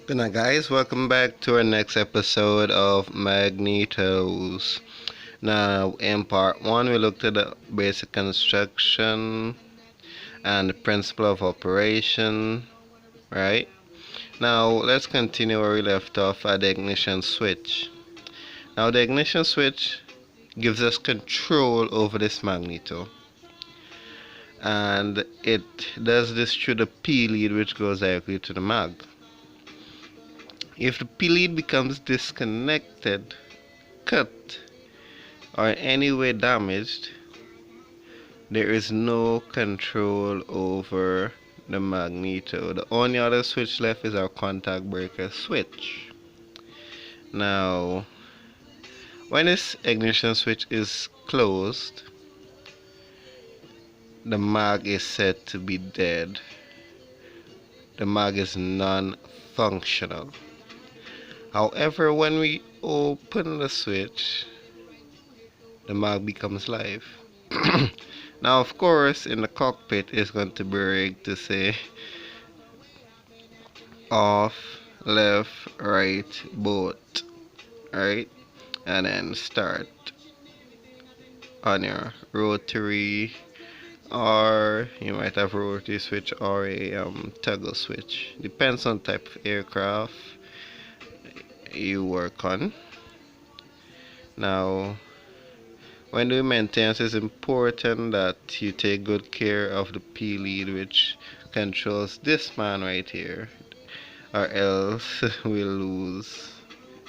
Good night, guys. Welcome back to our next episode of Magnetos. Now, in part one, we looked at the basic construction and the principle of operation, right? Now, let's continue where we left off at the ignition switch. Now, the ignition switch gives us control over this magneto, and it does this through the P lead, which goes directly to the mag. If the P lead becomes disconnected, cut, or in any way damaged, there is no control over the magneto. The only other switch left is our contact breaker switch. Now, when this ignition switch is closed, the mag is said to be dead. The mag is non-functional. However, when we open the switch, the mag becomes live. Now, of course, in the cockpit, it's going to be rigged to say off, left, right, both, right? And then start on your rotary, or you might have a rotary switch or a toggle switch. Depends on type of aircraft you work on. Now, when doing maintenance, it's important that you take good care of the P lead, which controls this man right here, or else we'll lose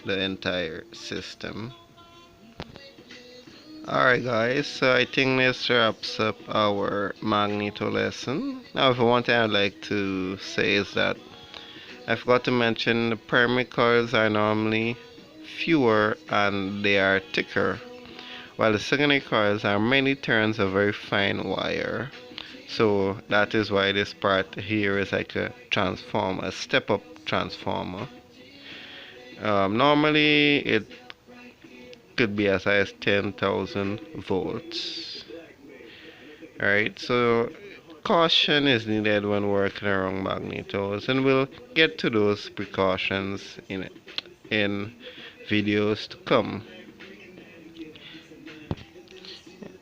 the entire system. Alright, guys, so I think this wraps up our magneto lesson. Now, for one thing I'd like to say is that I forgot to mention the primary coils are normally fewer and they are thicker, while the secondary coils are many turns of very fine wire. So that is why this part here is like a transformer, a step-up transformer. Normally it could be as high as 10,000 volts. Alright, so caution is needed when working around magnetos, and we'll get to those precautions in videos to come.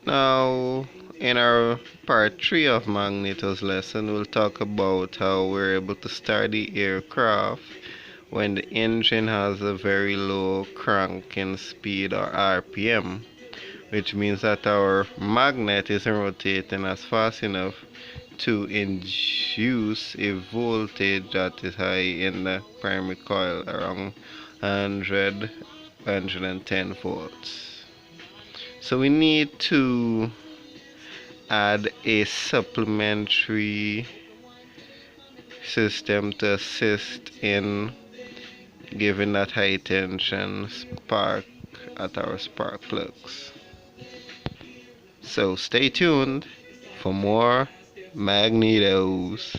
Now, in our part 3 of magnetos lesson, we'll talk about how we're able to start the aircraft when the engine has a very low cranking speed or RPM, which means that our magnet isn't rotating as fast enough to induce a voltage that is high in the primary coil, around 110 volts. So we need to add a supplementary system to assist in giving that high tension spark at our spark plugs. So stay tuned for more magnetos.